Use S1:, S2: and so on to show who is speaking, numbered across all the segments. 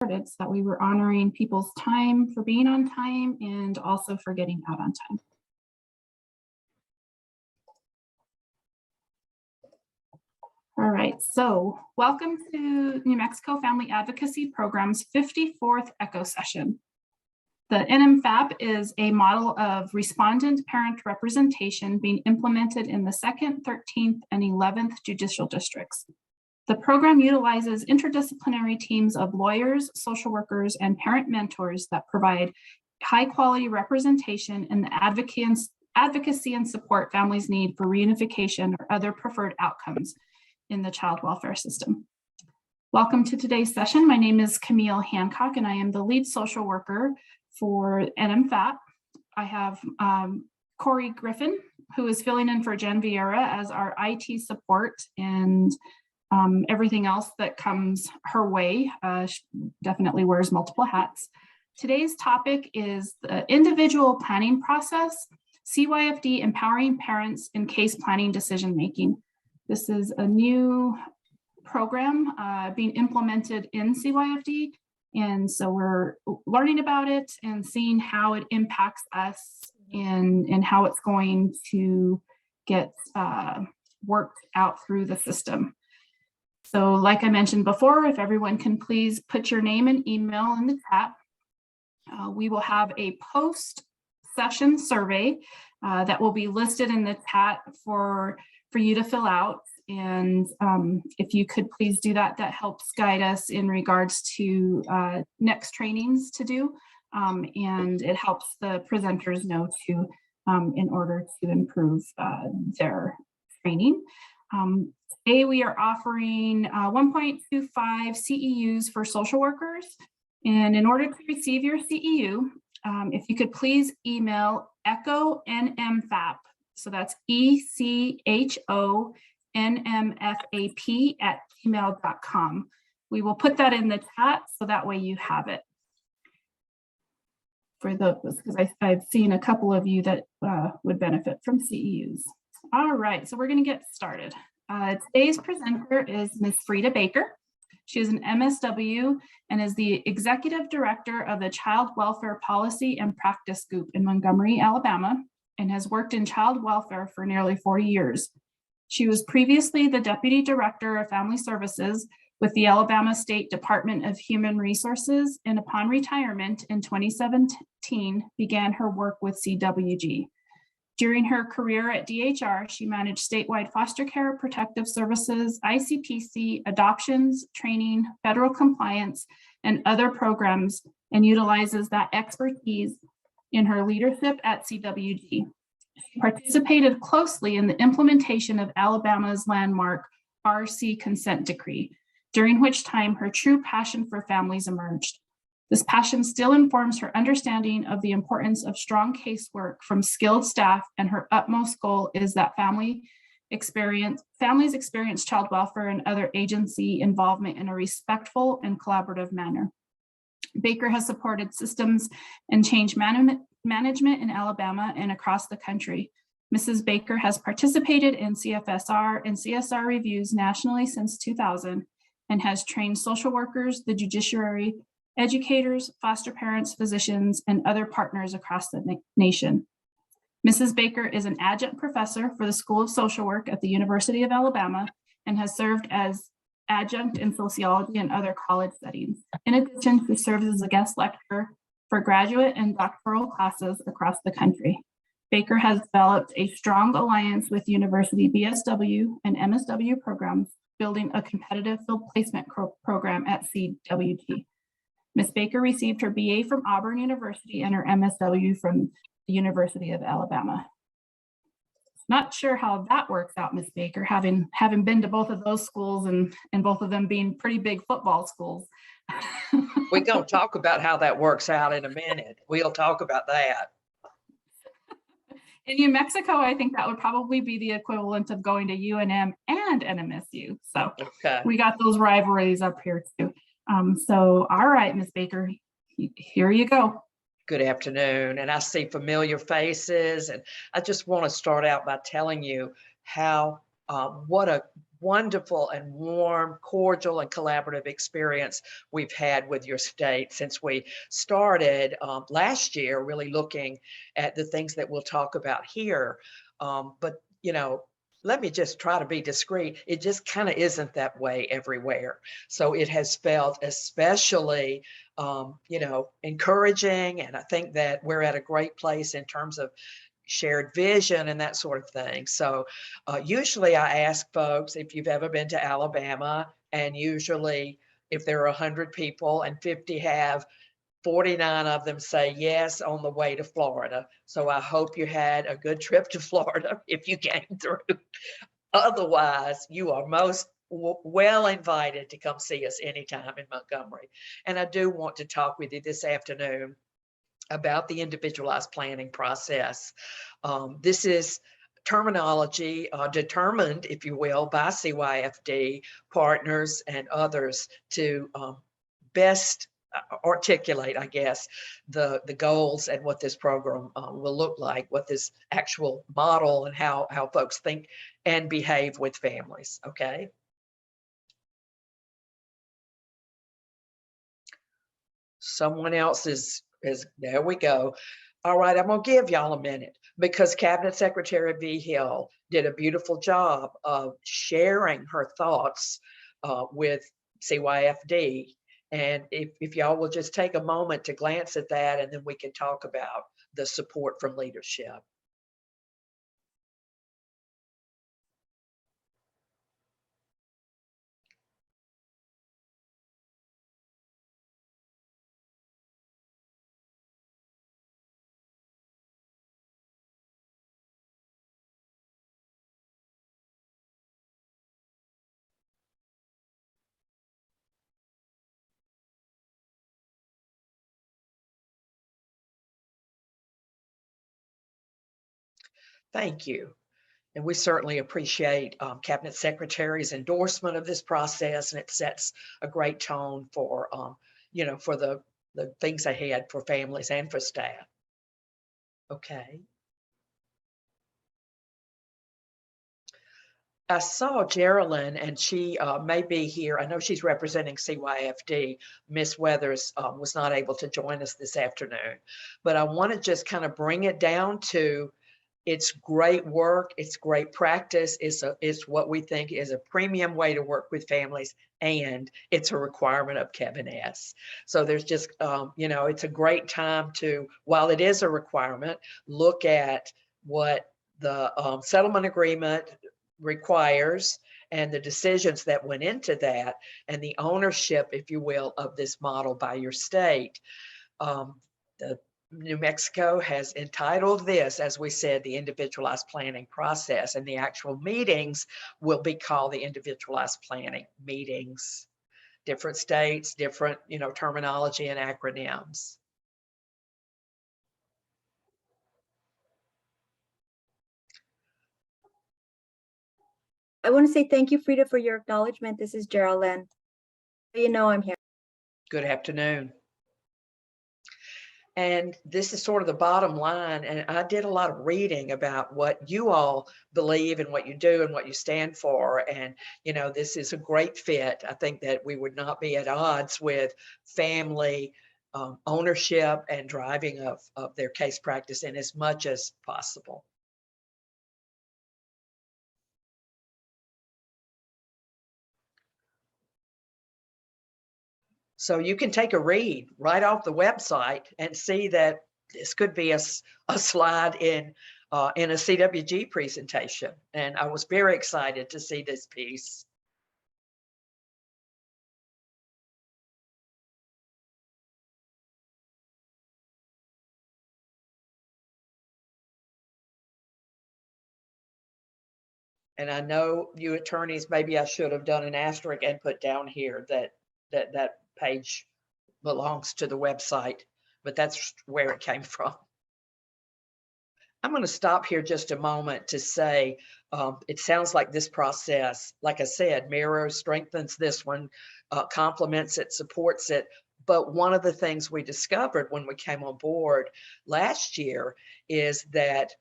S1: so that we were honoring people's time for being on time and also for getting out on time. All right, so welcome to New Mexico Family Advocacy Program's 54th ECHO session. The NMFAP is a model of respondent parent representation being implemented in the 2nd, 13th, and 11th judicial districts. The program utilizes interdisciplinary teams of lawyers, social workers, and parent mentors that provide high-quality representation in the advocacy and support families need for reunification or other preferred outcomes in the child welfare system. Welcome to today's session. My name is Camille Hancock, and I am the lead social worker for NMFAP. I have Corey Griffin, who is filling in for Jen Vieira as our IT support and everything else that comes her way. She definitely wears multiple hats. Today's topic is the individual planning process, CYFD empowering parents in case planning decision-making. This is a new program being implemented in CYFD. And so we're learning about it and seeing how it impacts us and how it's going to get worked out through the system. So like I mentioned before, if everyone can please put your name and email in the chat, we will have a post-session survey that will be listed in the chat for you to fill out. And if you could please do that, that helps guide us in regards to next trainings to do. And it helps the presenters know to, in order to improve their training. Today we are offering 1.25 CEUs for social workers. And in order to receive your CEU, if you could please email ECHO NMFAP. So that's ECHONMFAP@gmail.com. We will put that in the chat so that way you have it. For those, because I've seen a couple of you that would benefit from CEUs. All right, so we're going to get started. Today's presenter is Ms. Frida Baker. She is an MSW and is the Executive Director of the Child Welfare Policy and Practice Group in Montgomery, Alabama, and has worked in child welfare for nearly 40 years. She was previously the Deputy Director of Family Services with the Alabama State Department of Human Resources, and upon retirement in 2017, began her work with CWG. During her career at DHR, she managed statewide foster care, protective services, ICPC, adoptions, training, federal compliance, and other programs, and utilizes that expertise in her leadership at CWG. She participated closely in the implementation of Alabama's landmark RC consent decree, during which time her true passion for families emerged. This passion still informs her understanding of the importance of strong casework from skilled staff, and her utmost goal is that families experience child welfare and other agency involvement in a respectful and collaborative manner. Baker has supported systems and change management in Alabama and across the country. Mrs. Baker has participated in CFSR and CSR reviews nationally since 2000 and has trained social workers, the judiciary, educators, foster parents, physicians, and other partners across the nation. Mrs. Baker is an adjunct professor for the School of Social Work at the University of Alabama and has served as adjunct in sociology and other college settings. In addition, she serves as a guest lecturer for graduate and doctoral classes across the country. Baker has developed a strong alliance with university BSW and MSW programs, building a competitive field placement program at CWG. Ms. Baker received her BA from Auburn University and her MSW from the University of Alabama. Not sure how that works out, Ms. Baker, having been to both of those schools and both of them being pretty big football schools.
S2: We're going to talk about how that works out in a minute. We'll talk about that.
S1: In New Mexico, I think that would probably be the equivalent of going to UNM and NMSU. So okay. We got those rivalries up here too. So, all right, Ms. Baker, here you go.
S2: Good afternoon, and I see familiar faces, and I just want to start out by telling you how what a wonderful and warm, cordial, and collaborative experience we've had with your state since we started last year, really looking at the things that we'll talk about here. But, you know, let me just try to be discreet. It just kind of isn't that way everywhere. So it has felt especially, you know, encouraging. And I think that we're at a great place in terms of shared vision and that sort of thing. So usually I ask folks if you've ever been to Alabama, and usually if there are 100 people and 50 have, 49 of them say yes on the way to Florida. So I hope you had a good trip to Florida if you came through. Otherwise, you are most well invited to come see us anytime in Montgomery. And I do want to talk with you this afternoon about the individualized planning process. This is terminology determined, if you will, by CYFD partners and others to best articulate, I guess, the goals and what this program will look like, what this actual model and how folks think and behave with families, okay? Someone else is there we go. All right, I'm gonna give y'all a minute because Cabinet Secretary V. Hill did a beautiful job of sharing her thoughts with CYFD. And if y'all will just take a moment to glance at that, and then we can talk about the support from leadership. Thank you. And we certainly appreciate Cabinet Secretary's endorsement of this process, and it sets a great tone for, you know, for the things ahead for families and for staff. Okay. I saw Geraldine, and she may be here. I know she's representing CYFD. Miss Weathers was not able to join us this afternoon, but I want to just kind of bring it down to it's great work, it's great practice, it's what we think is a premium way to work with families, and it's a requirement of Kevin S. So there's just, you know, it's a great time to, while it is a requirement, look at what the settlement agreement requires and the decisions that went into that and the ownership, if you will, of this model by your state. The New Mexico has entitled this, as we said, the individualized planning process, and the actual meetings will be called the individualized planning meetings. Different states, different, you know, terminology and acronyms.
S3: I want to say thank you, Frida, for your acknowledgement. This is Geraldine. You know I'm here.
S2: Good afternoon. And this is sort of the bottom line. And I did a lot of reading about what you all believe and what you do and what you stand for. And, you know, this is a great fit. I think that we would not be at odds with family ownership and driving of their case practice in as much as possible. So you can take a read right off the website and see that this could be a slide in a CWG presentation. And I was very excited to see this piece. And I know you attorneys, maybe I should have done an asterisk and put down here that page belongs to the website, but that's where it came from. I'm going to stop here just a moment to say it sounds like this process, like I said, mirrors, strengthens this one, complements it, supports it. But one of the things we discovered when we came on board last year is that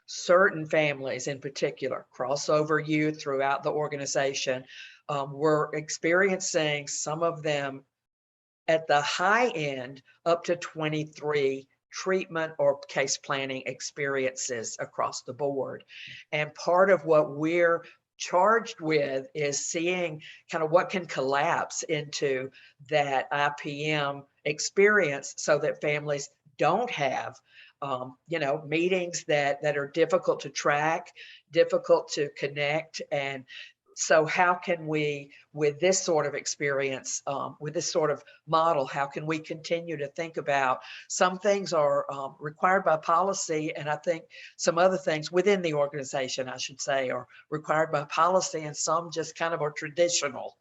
S2: certain families in particular, crossover youth throughout the organization, were experiencing, some of them at the high end, up to 23 treatment or case planning experiences across the board. And part of what we're charged with is seeing kind of what can collapse into that IPM experience so that families don't have meetings that are difficult to track, difficult to connect. And so how can we, with this sort of experience, with this sort of model, how can we continue to think about some things are required by policy, and I think some other things within the organization, I should say, are required by policy, and some just kind of are traditional.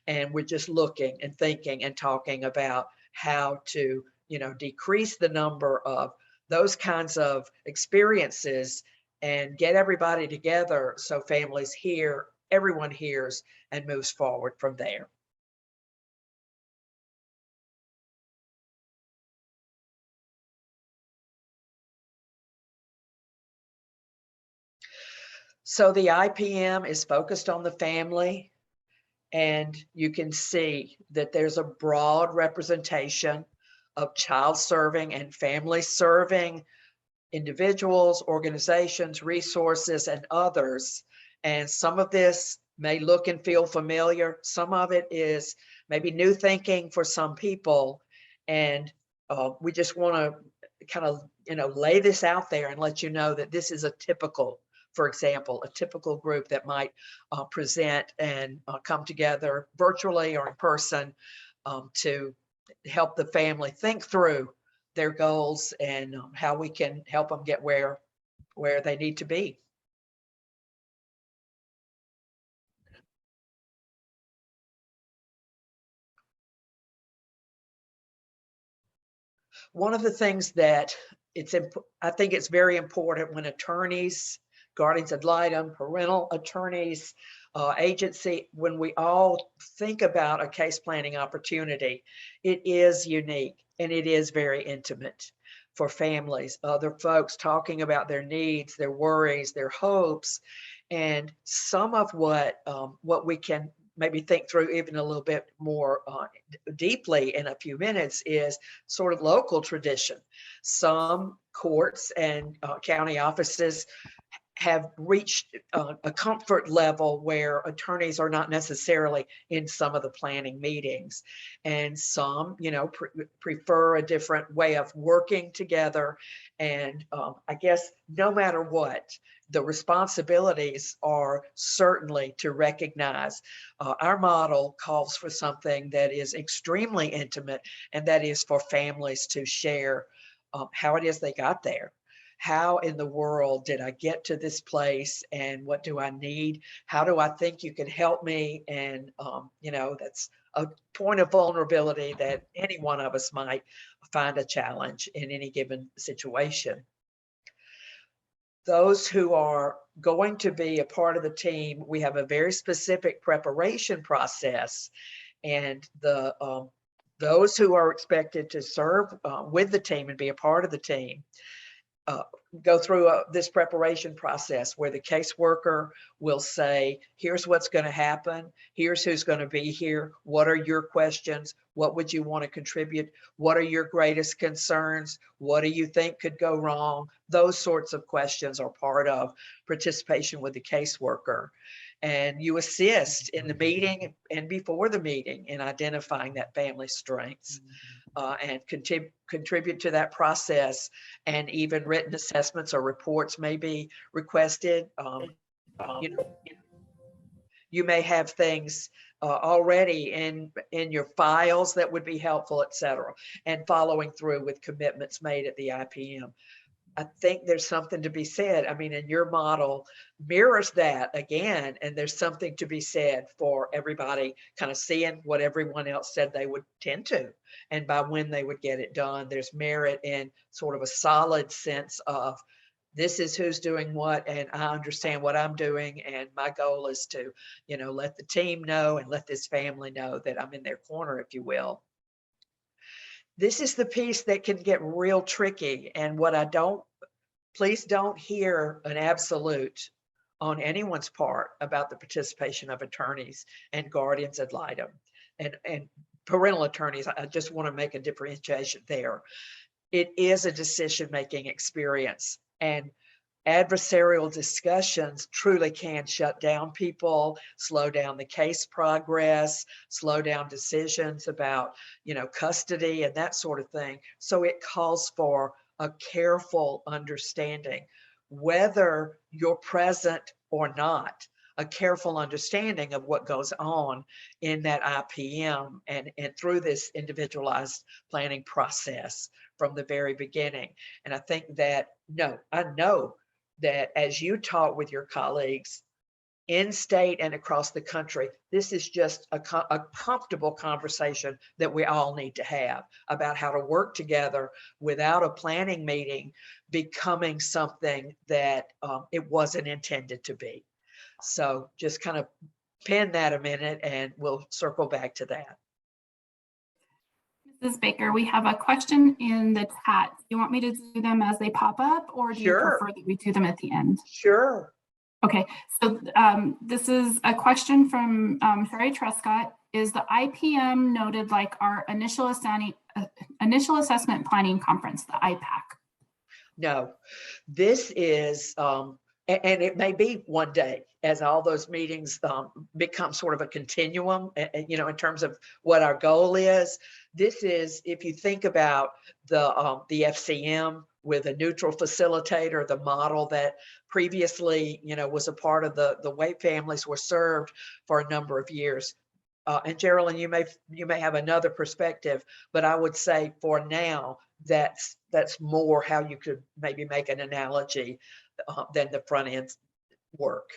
S2: And we're just looking and thinking and talking about how to, decrease the number of those kinds of experiences and get everybody together so families hear, everyone hears and moves forward from there. So the IPM is focused on the family, and you can see that there's a broad representation of child serving and family serving individuals, organizations, resources, and others. And some of this may look and feel familiar. Some of it is maybe new thinking for some people. And we just want to kind of, lay this out there and let you know that this is a typical, for example, a typical group that might present and come together virtually or in person to help the family think through their goals and how we can help them get where they need to be. One of the things that I think it's very important when attorneys, guardians ad litem, parental attorneys, agency, when we all think about a case planning opportunity, it is unique and it is very intimate for families, other folks talking about their needs, their worries, their hopes. And some of what we can maybe think through even a little bit more deeply in a few minutes is sort of local tradition. Some courts and county offices have reached a comfort level where attorneys are not necessarily in some of the planning meetings, and some prefer a different way of working together. And I guess no matter what, the responsibilities are certainly to recognize our model calls for something that is extremely intimate, and that is for families to share how it is they got there. How in the world did I get to this place, and what do I need? How do I think you can help me? And, that's a point of vulnerability that any one of us might find a challenge in any given situation. Those who are going to be a part of the team, we have a very specific preparation process, and those who are expected to serve with the team and be a part of the team go through this preparation process where the caseworker will say, here's what's going to happen. Here's who's going to be here. What are your questions? What would you want to contribute? What are your greatest concerns? What do you think could go wrong? Those sorts of questions are part of participation with the caseworker. And you assist in the meeting and before the meeting in identifying that family strengths. And contribute to that process, and even written assessments or reports may be requested. You may have things already in your files that would be helpful, et cetera, and following through with commitments made at the IPM. I think there's something to be said. I mean, and your model mirrors that again, and there's something to be said for everybody kind of seeing what everyone else said they would tend to, and by when they would get it done. There's merit in sort of a solid sense of this is who's doing what, and I understand what I'm doing, and my goal is to, let the team know and let this family know that I'm in their corner, if you will. This is the piece that can get real tricky, and what I don't please don't hear an absolute on anyone's part about the participation of attorneys and guardians ad litem and parental attorneys. I just want to make a differentiation there. It is a decision-making experience, and adversarial discussions truly can shut down people, slow down the case progress, slow down decisions about, custody and that sort of thing. So it calls for a careful understanding, whether you're present or not, a careful understanding of what goes on in that IPM and through this individualized planning process from the very beginning. And I think that, I know that as you talk with your colleagues in state and across the country, this is just a comfortable conversation that we all need to have about how to work together without a planning meeting becoming something that it wasn't intended to be. So just kind of pin that a minute and we'll circle back to that.
S1: Mrs. Baker, we have a question in the chat. Do you want me to do them as they pop up, or do you prefer that we do them at the end?
S2: Sure.
S1: Okay, so this is a question from Sherry Trescott. Is the IPM noted like our initial assessment planning conference, the IPAC?
S2: No, this is, and it may be one day as all those meetings become sort of a continuum, in terms of what our goal is. This is, if you think about the FCM with a neutral facilitator, the model that previously, was a part of the way families were served for a number of years. And Geraldine, you may have another perspective, but I would say for now, that's more how you could maybe make an analogy than the front end work.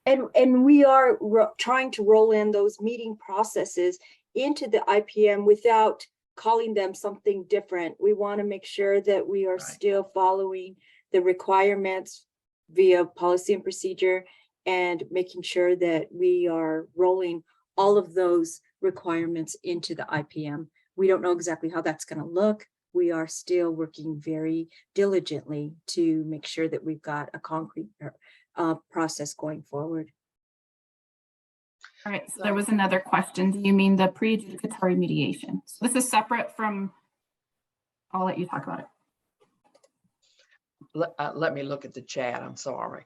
S3: And we are trying to roll in those meeting processes into the IPM without calling them something different. We want to make sure that we are still following the requirements via policy and procedure and making sure that we are rolling all of those requirements into the IPM. We don't know exactly how that's going to look. We are still working very diligently to make sure that we've got a concrete process going forward.
S1: All right, so there was another question. Do you mean the pre-adjudicatory mediation? So this is separate from, I'll let you talk about it.
S2: Let me look at the chat, I'm sorry.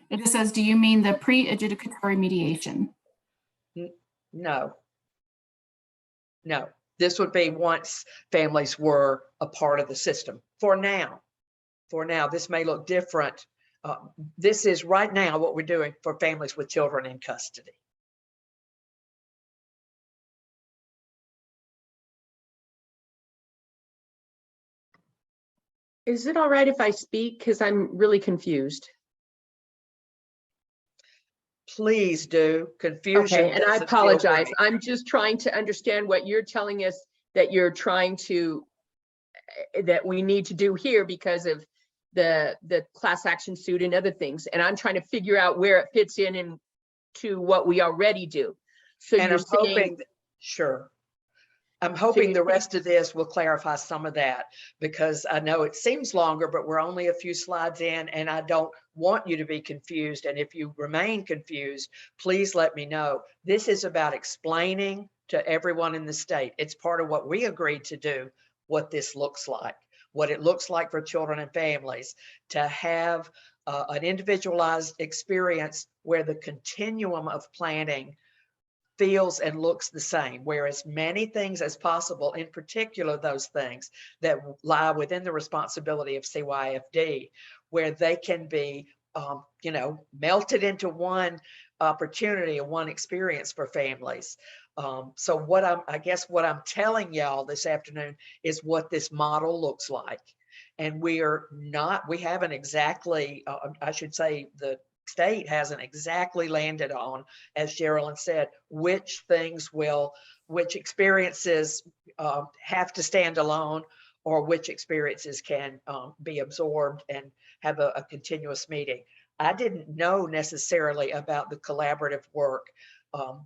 S1: It just says, do you mean the pre-adjudicatory mediation?
S2: No. No, this would be once families were a part of the system. For now, this may look different. This is right now what we're doing for families with children in custody.
S4: Is it all right if I speak? Because I'm really confused.
S2: Please do. Confusion.
S4: Okay, and I apologize. I'm just trying to understand what you're telling us that you're trying to, that we need to do here because of the class action suit and other things. And I'm trying to figure out where it fits in into what we already do. So
S2: and
S4: you're
S2: I'm
S4: saying,
S2: hoping, sure. I'm hoping the rest of this will clarify some of that, because I know it seems longer, but we're only a few slides in and I don't want you to be confused. And if you remain confused, please let me know. This is about explaining to everyone in the state. It's part of what we agreed to do, what this looks like, what it looks like for children and families to have an individualized experience where the continuum of planning feels and looks the same, where as many things as possible, in particular those things that lie within the responsibility of CYFD, where they can be, melted into one opportunity and one experience for families. So what I guess what I'm telling y'all this afternoon is what this model looks like. And we haven't exactly, I should say the state hasn't exactly landed on, as Geraldine said, which experiences have to stand alone or which experiences can be absorbed and have a continuous meeting. I didn't know necessarily about the collaborative work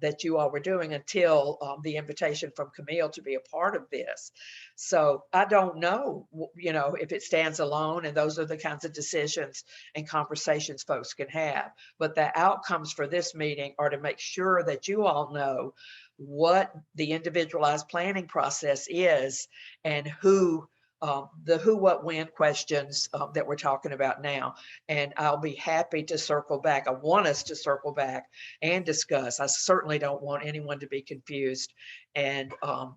S2: that you all were doing until the invitation from Camille to be a part of this. So I don't know, you know, if it stands alone, and those are the kinds of decisions and conversations folks can have. But the outcomes for this meeting are to make sure that you all know what the individualized planning process is and who the who, what, when questions that we're talking about now. And I'll be happy to circle back. I want us to circle back and discuss. I certainly don't want anyone to be confused. And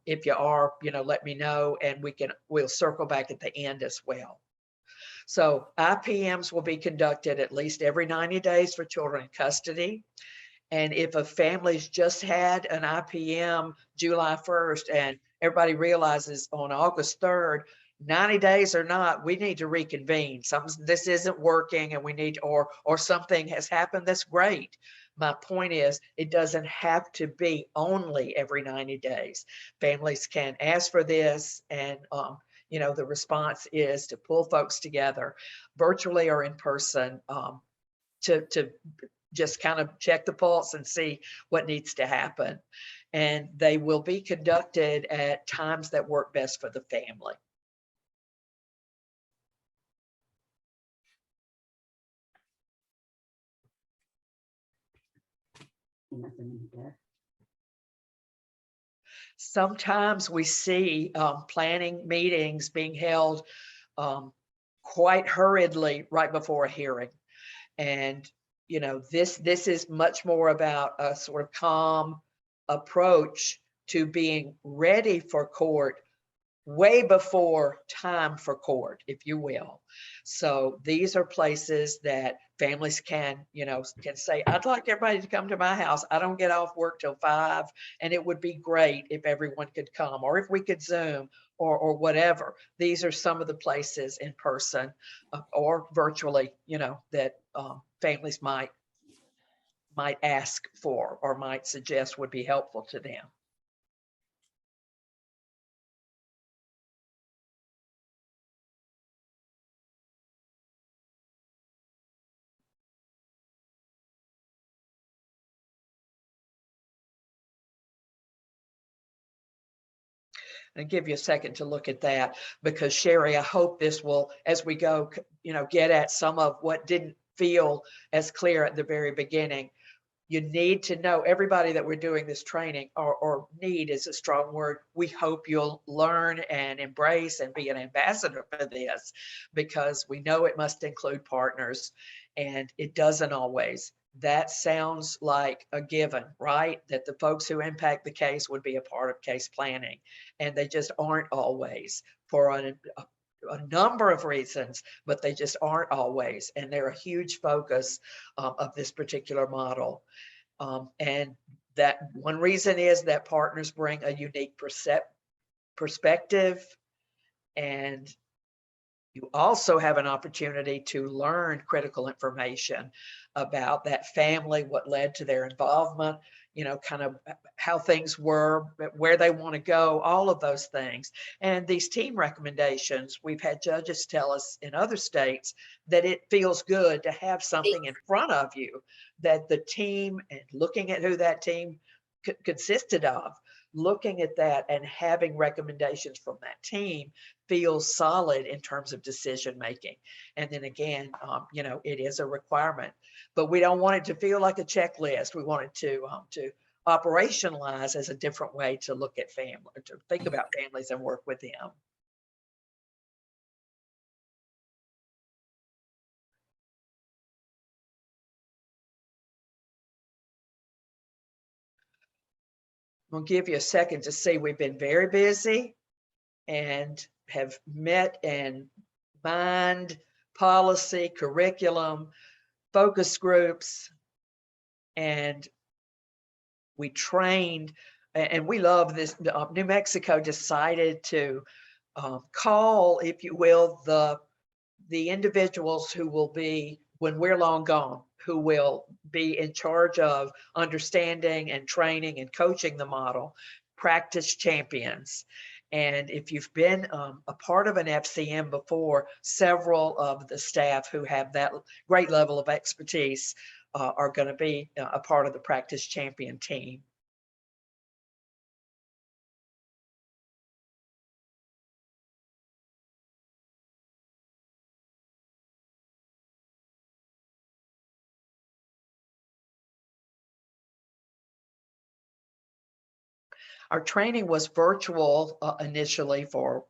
S2: if you are, you know, let me know, and we'll circle back at the end as well. So IPMs will be conducted at least every 90 days for children in custody. And if a family's just had an IPM July 1st and everybody realizes on August 3rd, 90 days or not, we need to reconvene. This isn't working, and we need, or something has happened that's great. My point is, it doesn't have to be only every 90 days. Families can ask for this, and you know, the response is to pull folks together virtually or in person to just kind of check the pulse and see what needs to happen. And they will be conducted at times that work best for the family. Sometimes we see planning meetings being held quite hurriedly right before a hearing. And, you know, this is much more about a sort of calm approach to being ready for court way before time for court, if you will. So these are places that families can, you know, can say, I'd like everybody to come to my house. I don't get off work till 5, and it would be great if everyone could come, or if we could Zoom or whatever. These are some of the places in person or virtually, you know, that families might ask for or might suggest would be helpful to them. And give you a second to look at that, because Sherry, I hope this will, as we go, you know, get at some of what didn't feel as clear at the very beginning. You need to know, everybody that we're doing this training, or need is a strong word. We hope you'll learn and embrace and be an ambassador for this, because we know it must include partners, and it doesn't always. That sounds like a given, right? That the folks who impact the case would be a part of case planning, and they just aren't always, for a number of reasons, but they just aren't always. And they're a huge focus of this particular model. And that one reason is that partners bring a unique perspective, and you also have an opportunity to learn critical information about that family, what led to their involvement, you know, kind of how things were, where they want to go, all of those things. And these team recommendations, we've had judges tell us in other states that it feels good to have something in front of you that the team, and looking at who that team consisted of, looking at that and having recommendations from that team feels solid in terms of decision making. And then again, you know, it is a requirement, but we don't want it to feel like a checklist. We want it to operationalize as a different way to look at family, to think about families and work with them. We'll give you a second to see. We've been very busy and have met and mined policy, curriculum, focus groups, and we trained, and we love this. New Mexico decided to call, if you will, the individuals who will be, when we're long gone, who will be in charge of understanding and training and coaching the model, practice champions. And if you've been a part of an FCM before, several of the staff who have that great level of expertise are going to be a part of the Practice Champion team. Our training was virtual initially for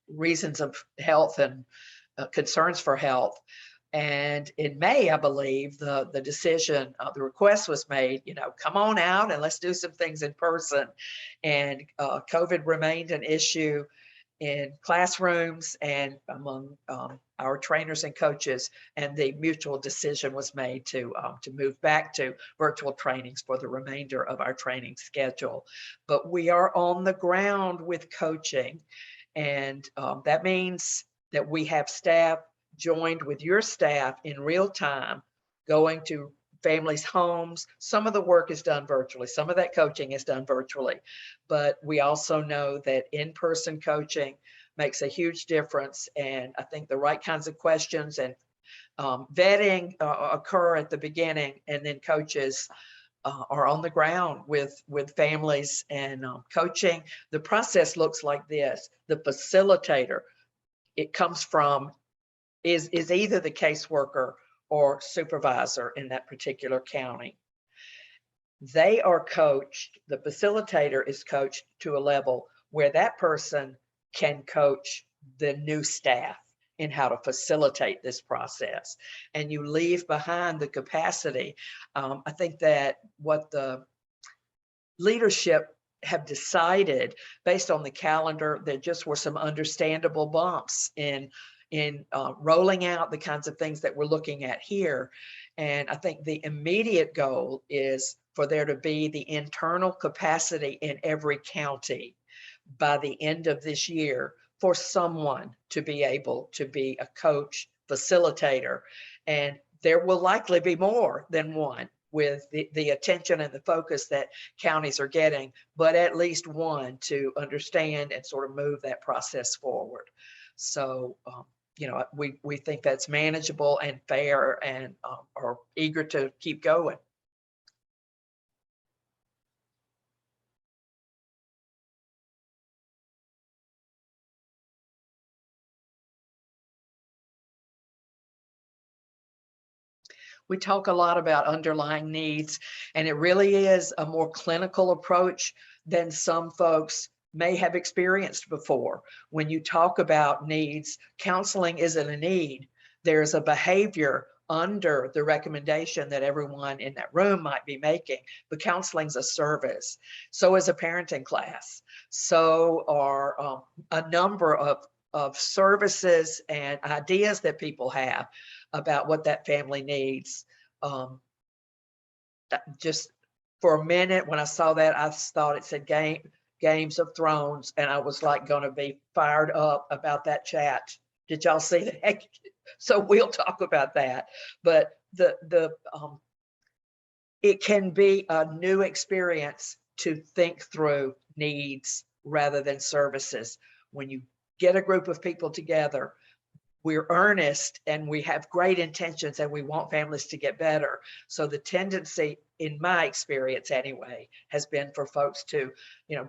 S2: reasons of health and concerns for health. And in May, I believe the decision, the request was made, come on out and let's do some things in person. And COVID remained an issue in classrooms and among our trainers and coaches, and the mutual decision was made to move back to virtual trainings for the remainder of our training schedule. But we are on the ground with coaching, and that means that we have staff joined with your staff in real time, going to families' homes. Some of the work is done virtually. Some of that coaching is done virtually. But we also know that in-person coaching makes a huge difference. And I think the right kinds of questions and vetting occur at the beginning, and then coaches are on the ground with families and coaching. The process looks like this. The facilitator, it comes from, is either the caseworker or supervisor in that particular county. They are coached, the facilitator is coached to a level where that person can coach the new staff in how to facilitate this process. And you leave behind the capacity. I think that what the leadership have decided based on the calendar, there just were some understandable bumps in rolling out the kinds of things that we're looking at here. And I think the immediate goal is for there to be the internal capacity in every county by the end of this year for someone to be able to be a coach, facilitator. And there will likely be more than one with the attention and the focus that counties are getting, but at least one to understand and sort of move that process forward. So, we think that's manageable and fair, and are eager to keep going. We talk a lot about underlying needs, and it really is a more clinical approach than some folks may have experienced before. When you talk about needs, counseling isn't a need. There's a behavior under the recommendation that everyone in that room might be making, but counseling's a service. So is a parenting class. So are a number of services and ideas that people have about what that family needs. Just for a minute, when I saw that, I thought it said Games of Thrones, and I was like going to be fired up about that chat. Did y'all see that? So we'll talk about that. But it can be a new experience to think through needs rather than services. When you get a group of people together, we're earnest and we have great intentions and we want families to get better. So the tendency, in my experience anyway, has been for folks to,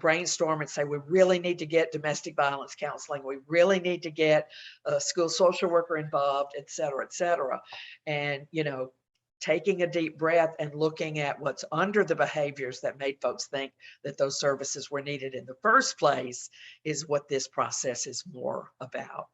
S2: brainstorm and say, we really need to get domestic violence counseling. We really need to get a school social worker involved, et cetera, et cetera. And, taking a deep breath and looking at what's under the behaviors that made folks think that those services were needed in the first place is what this process is more about.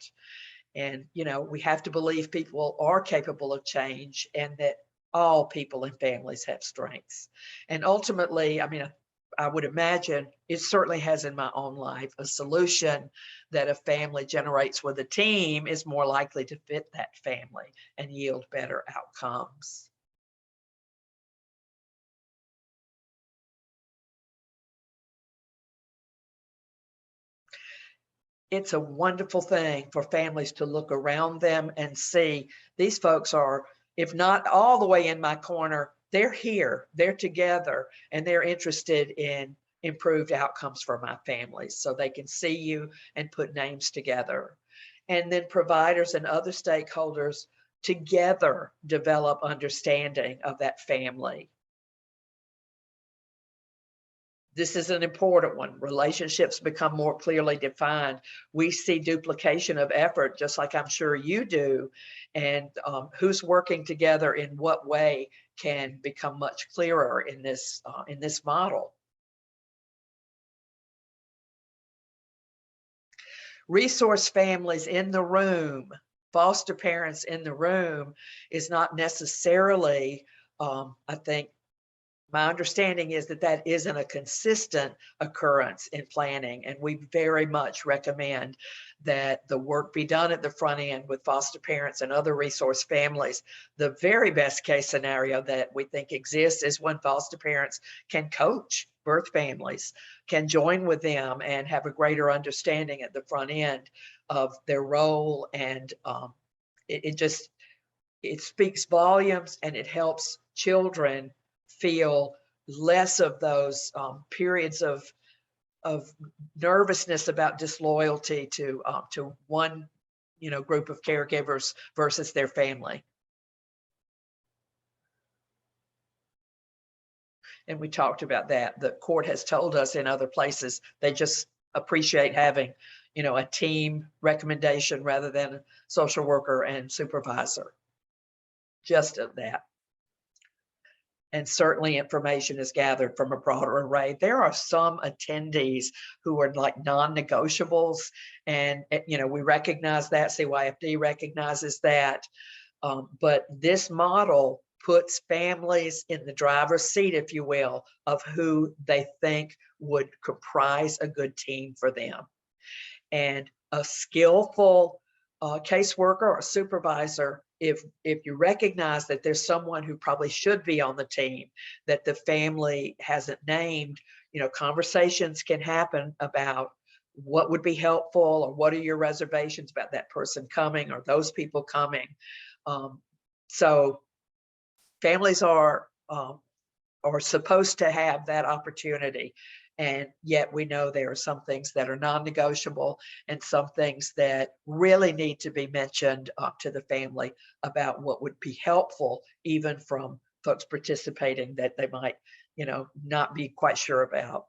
S2: And, we have to believe people are capable of change and that all people and families have strengths. And ultimately, I would imagine it certainly has in my own life, a solution that a family generates with a team is more likely to fit that family and yield better outcomes. It's a wonderful thing for families to look around them and see these folks are, if not all the way in my corner, they're here, they're together, and they're interested in improved outcomes for my families. So they can see you and put names together. And then providers and other stakeholders together develop understanding of that family. This is an important one. Relationships become more clearly defined. We see duplication of effort, just like I'm sure you do. And who's working together in what way can become much clearer in this model. Resource families in the room, foster parents in the room is not necessarily, I think, my understanding is that that isn't a consistent occurrence in planning, and we very much recommend that the work be done at the front end with foster parents and other resource families. The very best case scenario that we think exists is when foster parents can coach birth families, can join with them and have a greater understanding at the front end of their role. And it speaks volumes, and it helps children feel less of those periods of nervousness about disloyalty to one group of caregivers versus their family. And we talked about that. The court has told us in other places they just appreciate having a team recommendation rather than a social worker and supervisor. Just of that. And certainly information is gathered from a broader array. There are some attendees who are like non-negotiables, and we recognize that, CYFD recognizes that, but this model puts families in the driver's seat, if you will, of who they think would comprise a good team for them. And a skillful caseworker or supervisor, if you recognize that there's someone who probably should be on the team that the family hasn't named, conversations can happen about what would be helpful, or what are your reservations about that person coming or those people coming. So families are supposed to have that opportunity. And yet we know there are some things that are non-negotiable and some things that really need to be mentioned to the family about what would be helpful, even from folks participating that they might, not be quite sure about.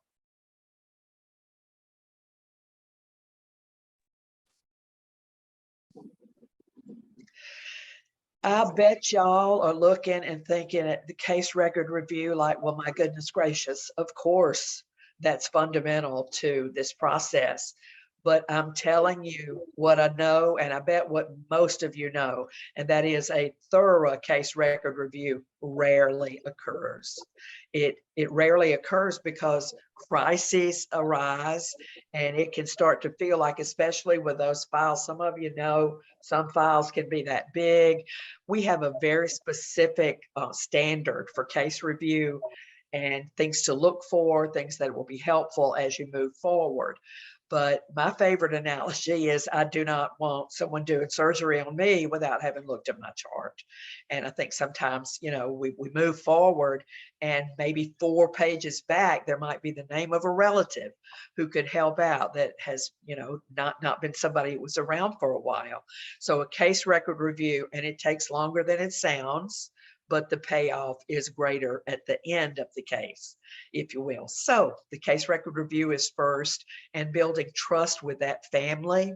S2: I bet y'all are looking and thinking at the case record review like, well, my goodness gracious, of course, that's fundamental to this process. But I'm telling you what I know, and I bet what most of you know, and that is a thorough case record review rarely occurs. It rarely occurs because crises arise, and it can start to feel like, especially with those files, some of you know, some files can be that big. We have a very specific standard for case review and things to look for, things that will be helpful as you move forward. But my favorite analogy is I do not want someone doing surgery on me without having looked at my chart. And I think sometimes, we move forward and maybe 4 pages back, there might be the name of a relative who could help out that has, not been somebody who was around for a while. So a case record review, and it takes longer than it sounds, but the payoff is greater at the end of the case, if you will. So the case record review is first, and building trust with that family.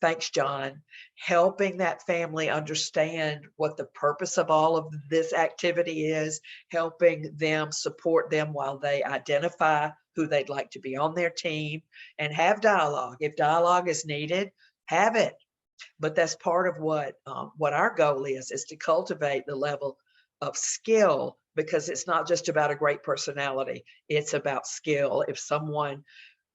S2: Thanks, John. Helping that family understand what the purpose of all of this activity is, helping them, support them while they identify who they'd like to be on their team, and have dialogue. If dialogue is needed, have it. But that's part of what our goal is to cultivate the level of skill, because it's not just about a great personality, it's about skill.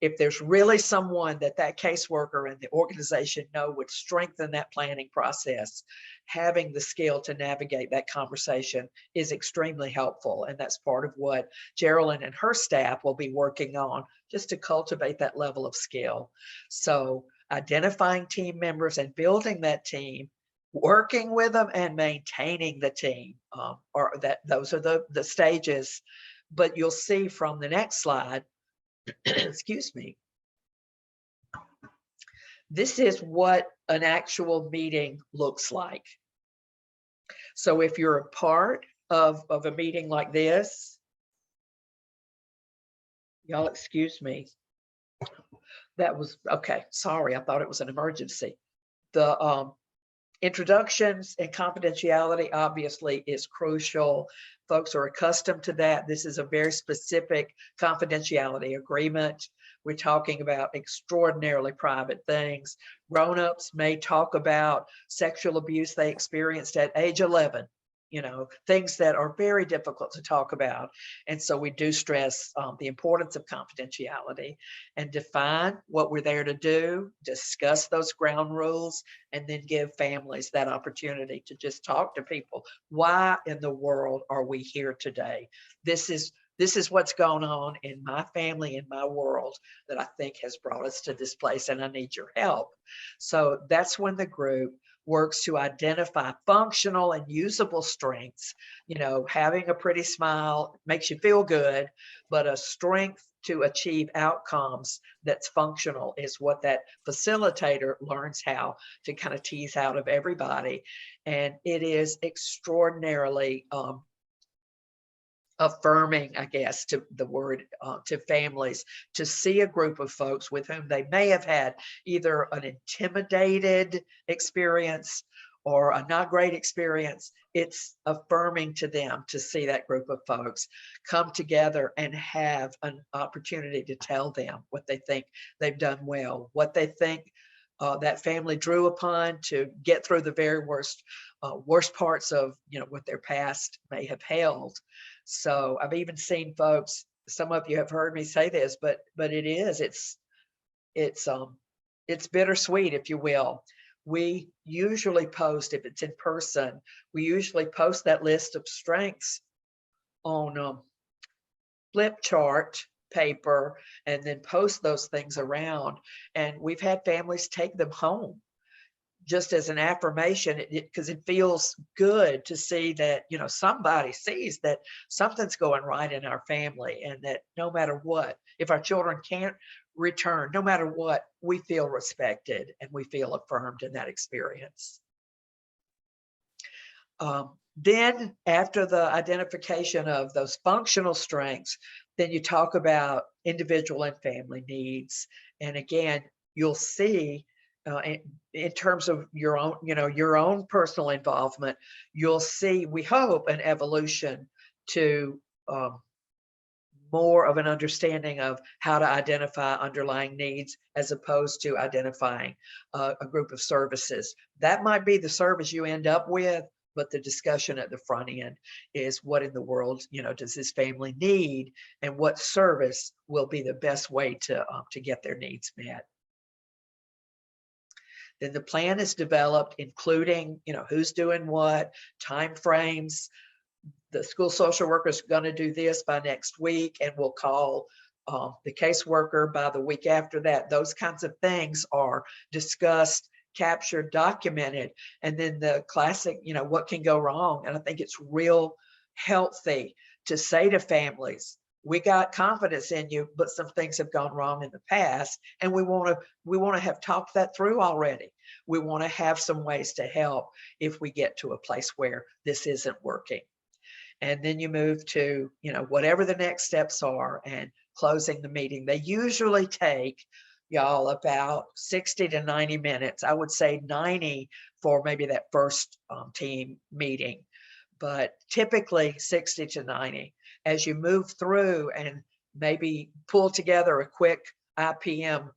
S2: If there's really someone that caseworker and the organization know would strengthen that planning process, having the skill to navigate that conversation is extremely helpful. And that's part of what Geraldine and her staff will be working on, just to cultivate that level of skill. So identifying team members and building that team, working with them and maintaining the team, those are the stages. But you'll see from the next slide, excuse me, This is what an actual meeting looks like. So if you're a part of a meeting like this, y'all excuse me. That was, okay, sorry, I thought it was an emergency. The introductions and confidentiality obviously is crucial. Folks are accustomed to that. This is a very specific confidentiality agreement. We're talking about extraordinarily private things. Grown-ups may talk about sexual abuse they experienced at age 11, you know, things that are very difficult to talk about. And so we do stress the importance of confidentiality and define what we're there to do, discuss those ground rules, and then give families that opportunity to just talk to people. Why in the world are we here today? This is what's going on in my family, in my world, that I think has brought us to this place, and I need your help. So that's when the group works to identify functional and usable strengths. You know, having a pretty smile makes you feel good, but a strength to achieve outcomes that's functional is what that facilitator learns how to kind of tease out of everybody. And it is extraordinarily affirming, I guess, to the word, to families, to see a group of folks with whom they may have had either an intimidated experience or a not great experience. It's affirming to them to see that group of folks come together and have an opportunity to tell them what they think they've done well, what they think that family drew upon to get through the very worst parts of, you know, what their past may have held. So I've even seen folks, some of you have heard me say this, but it's bittersweet, if you will. We usually post, if it's in person, we usually post that list of strengths on flip chart paper and then post those things around. And we've had families take them home just as an affirmation, because it feels good to see that, you know, somebody sees that something's going right in our family, and that no matter what, if our children can't return, no matter what, we feel respected and we feel affirmed in that experience. Then after the identification of those functional strengths, then you talk about individual and family needs. And again, you'll see in terms of your own, you know, your own personal involvement, you'll see, we hope, an evolution to more of an understanding of how to identify underlying needs as opposed to identifying a group of services. That might be the service you end up with, but the discussion at the front end is what in the world, you know, does this family need, and what service will be the best way to get their needs met. Then the plan is developed, including, you know, who's doing what, time frames. The school social worker is going to do this by next week, and we'll call the caseworker by the week after that. Those kinds of things are discussed, captured, documented, and then the classic, you know, what can go wrong. And I think it's real healthy to say to families, we got confidence in you, but some things have gone wrong in the past, and we want to have talked that through already. We want to have some ways to help if we get to a place where this isn't working. And then you move to, you know, whatever the next steps are and closing the meeting. They usually take, y'all, about 60 to 90 minutes. I would say 90 for maybe that first team meeting, but typically 60 to 90. As you move through and maybe pull together a quick IPM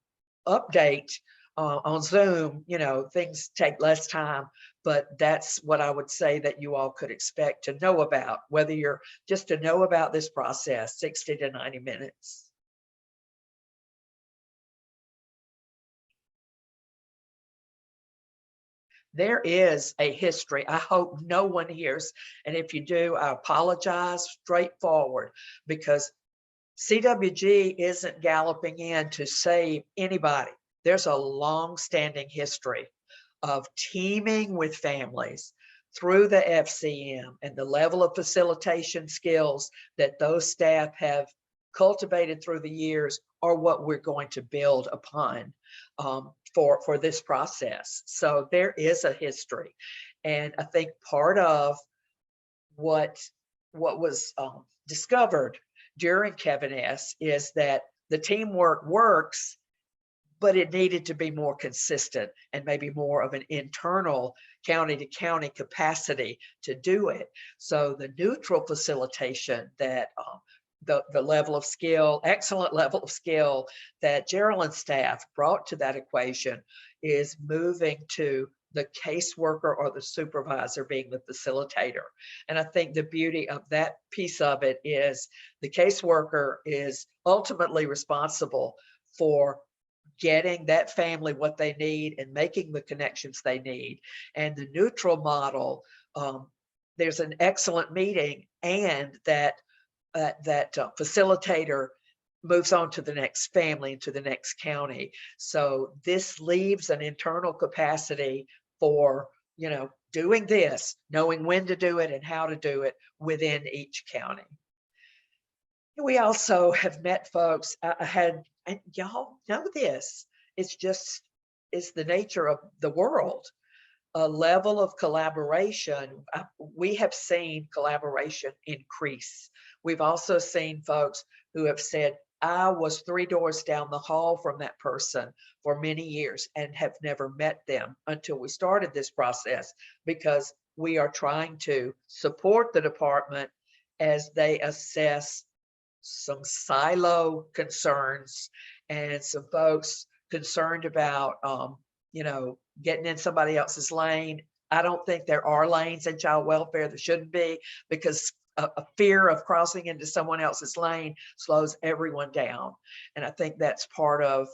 S2: update on Zoom, you know, things take less time, but that's what I would say that you all could expect to know about, whether you're just to know about this process, 60 to 90 minutes. There is a history. I hope no one hears, and if you do, I apologize, straightforward, because CWG isn't galloping in to save anybody. There's a long-standing history of teaming with families through the FCM and the level of facilitation skills that those staff have cultivated through the years are what we're going to build upon for this process. So there is a history. And I think part of what was discovered during Kevin S is that the teamwork works, but it needed to be more consistent and maybe more of an internal county to county capacity to do it. So the neutral facilitation that the level of skill, excellent level of skill that Geraldine's staff brought to that equation is moving to the caseworker or the supervisor being the facilitator. And I think the beauty of that piece of it is the caseworker is ultimately responsible for getting that family what they need and making the connections they need. And the neutral model, there's an excellent meeting, and that facilitator moves on to the next family, to the next county. So this leaves an internal capacity for, you know, doing this, knowing when to do it and how to do it within each county. We also have met folks, and y'all know this, it's the nature of the world, a level of collaboration. We have seen collaboration increase. We've also seen folks who have said, I was 3 doors down the hall from that person for many years and have never met them until we started this process, because we are trying to support the department as they assess some silo concerns and some folks concerned about, you know, getting in somebody else's lane. I don't think there are lanes in child welfare. There shouldn't be, because a fear of crossing into someone else's lane slows everyone down. And I think that's part of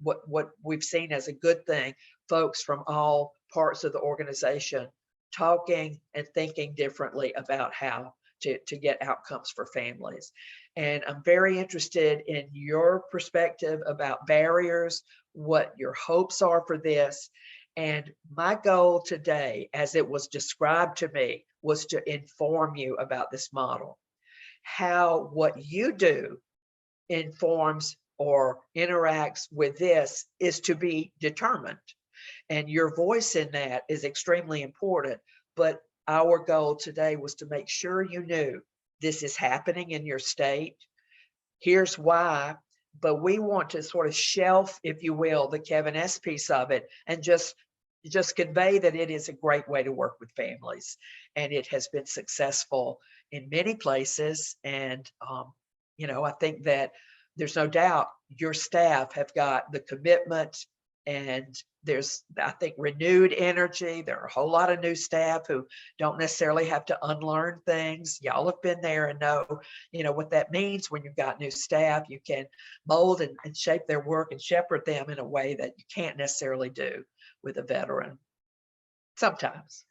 S2: what we've seen as a good thing. Folks from all parts of the organization talking and thinking differently about how to get outcomes for families. And I'm very interested in your perspective about barriers, what your hopes are for this. And my goal today, as it was described to me, was to inform you about this model. How what you do informs or interacts with this is to be determined. And your voice in that is extremely important. But our goal today was to make sure you knew this is happening in your state. Here's why. But we want to sort of shelf, if you will, the Kevin S piece of it and just convey that it is a great way to work with families. And it has been successful in many places. And, you know, I think that there's no doubt your staff have got the commitment, and there's, I think, renewed energy. There are a whole lot of new staff who don't necessarily have to unlearn things. Y'all have been there and know, you know, what that means when you've got new staff. You can mold and shape their work and shepherd them in a way that you can't necessarily do with a veteran sometimes.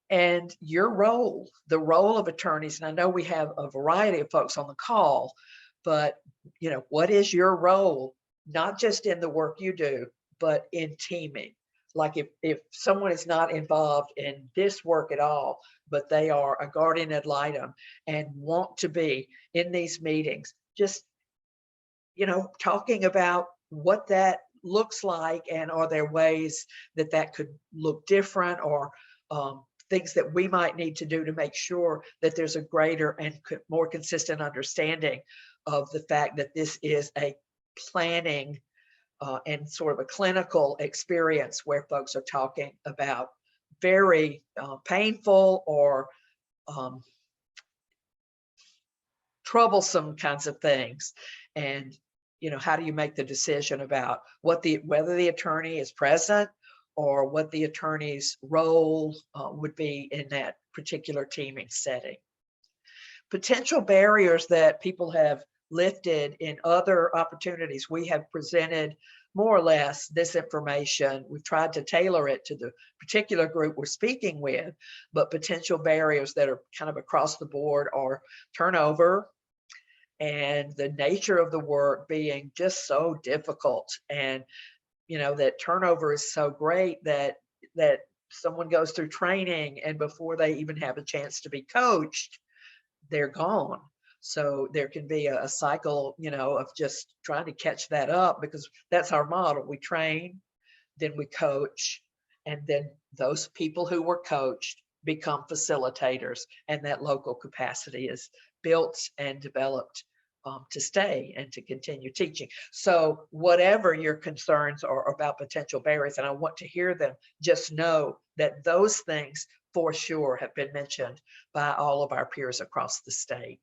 S2: And your role, the role of attorneys, and I know we have a variety of folks on the call, but, you know, what is your role, not just in the work you do, but in teaming? Like if someone is not involved in this work at all, but they are a guardian ad litem and want to be in these meetings, just, you know, talking about what that looks like, and are there ways that that could look different, or things that we might need to do to make sure that there's a greater and more consistent understanding of the fact that this is a planning and sort of a clinical experience where folks are talking about very painful or troublesome kinds of things. And, you know, how do you make the decision about whether the attorney is present, or what the attorney's role would be in that particular teaming setting? Potential barriers that people have lifted in other opportunities. We have presented more or less this information. We've tried to tailor it to the particular group we're speaking with, but potential barriers that are kind of across the board are turnover, and the nature of the work being just so difficult. And, you know, that turnover is so great that someone goes through training and before they even have a chance to be coached, they're gone. So there can be a cycle, you know, of just trying to catch that up, because that's our model. We train, then we coach, and then those people who were coached become facilitators, and that local capacity is built and developed to stay and to continue teaching. So whatever your concerns are about potential barriers, and I want to hear them, just know that those things for sure have been mentioned by all of our peers across the state.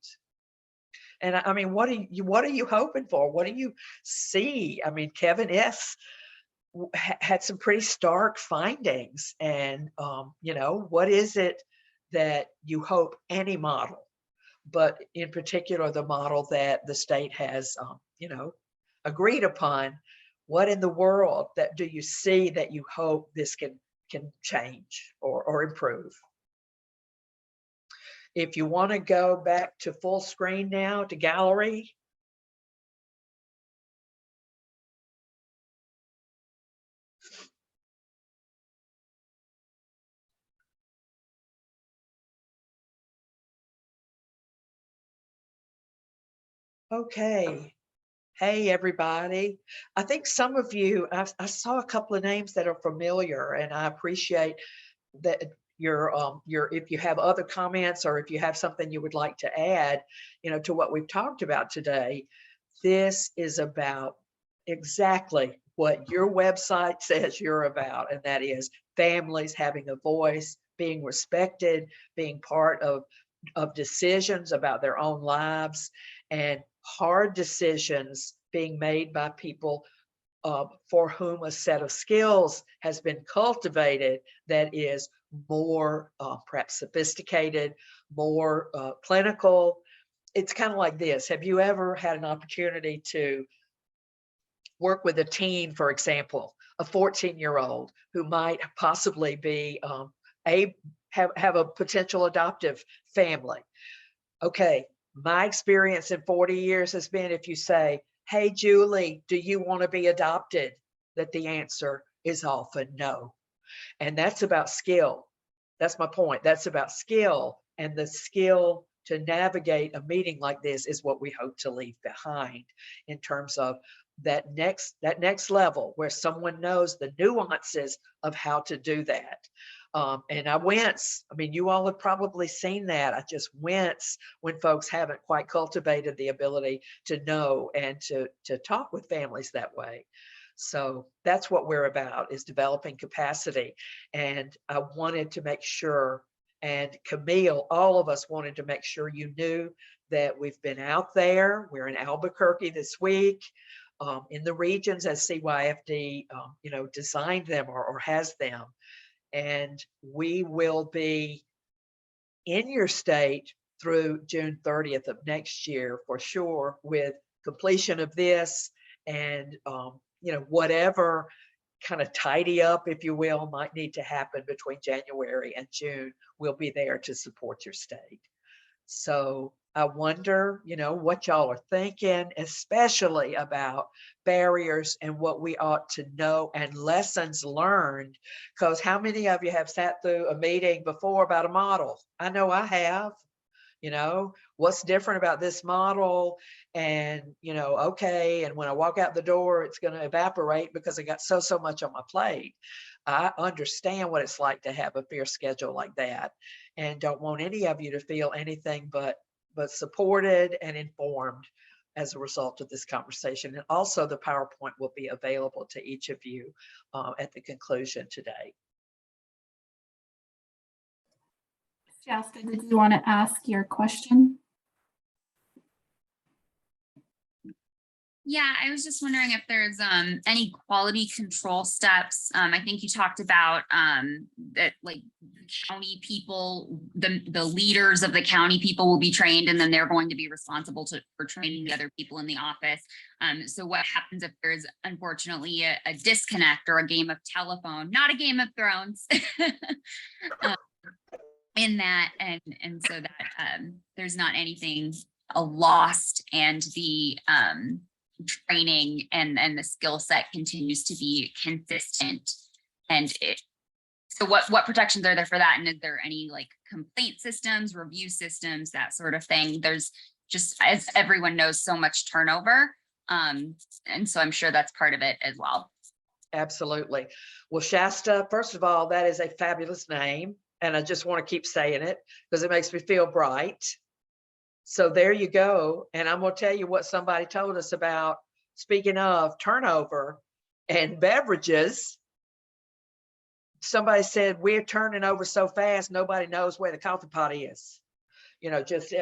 S2: And I mean, what are you hoping for? What do you see? I mean, Kevin S. had some pretty stark findings, and you know, what is it that you hope any model, but in particular the model that the state has, you know, agreed upon, what in the world that do you see that you hope this can change or improve? If you want to go back to full screen now, to gallery. Okay. Hey, everybody. I think some of you, I saw a couple of names that are familiar, and I appreciate that your, if you have other comments or if you have something you would like to add, you know, to what we've talked about today. This is about exactly what your website says you're about, and that is families having a voice, being respected, being part of decisions about their own lives, and hard decisions being made by people for whom a set of skills has been cultivated that is more perhaps sophisticated, more clinical. It's kind of like this. Have you ever had an opportunity to work with a teen, for example, a 14-year-old who might possibly be have a potential adoptive family? Okay, my experience in 40 years has been, if you say, hey, Julie, do you want to be adopted? That the answer is often no. And that's about skill. That's my point. That's about skill, and the skill to navigate a meeting like this is what we hope to leave behind in terms of that next level where someone knows the nuances of how to do that. And I wince. I mean, you all have probably seen that. I just wince when folks haven't quite cultivated the ability to know and to talk with families that way. So that's what we're about, is developing capacity. And I wanted to make sure, and Camille, all of us wanted to make sure you knew that we've been out there. We're in Albuquerque this week, in the regions as CYFD, you know, designed them or has them. And we will be in your state through June 30th of next year for sure, with completion of this and, you know, whatever kind of tidy up, if you will, might need to happen between January and June, we'll be there to support your state. So I wonder, you know, what y'all are thinking, especially about barriers and what we ought to know and lessons learned. Because how many of you have sat through a meeting before about a model? I know I have. You know, what's different about this model? And, you know, okay, and when I walk out the door, it's going to evaporate because I got so much on my plate. I understand what it's like to have a fierce schedule like that, and don't want any of you to feel anything but supported and informed as a result of this conversation. And also the PowerPoint will be available to each of you at the conclusion today.
S1: Shasta, did you want to ask your question?
S5: Yeah, I was just wondering if there's any quality control steps. I think you talked about that, like, county people, the leaders of the county people will be trained, and then they're going to be responsible for training the other people in the office. So what happens if there's unfortunately a disconnect or a game of telephone, not a Game of Thrones, in that, and so that there's not anything lost, and the training and the skill set continues to be consistent, and So what protections are there for that? And is there any like complaint systems, review systems, that sort of thing? There's just, as everyone knows, so much turnover. And so I'm sure that's part of it as well.
S2: Absolutely. Well, Shasta, first of all, that is a fabulous name. And I just want to keep saying it because it makes me feel bright. So there you go. And I'm going to tell you what somebody told us about, speaking of turnover and beverages. Somebody said, we're turning over so fast, nobody knows where the coffee pot is. You know, just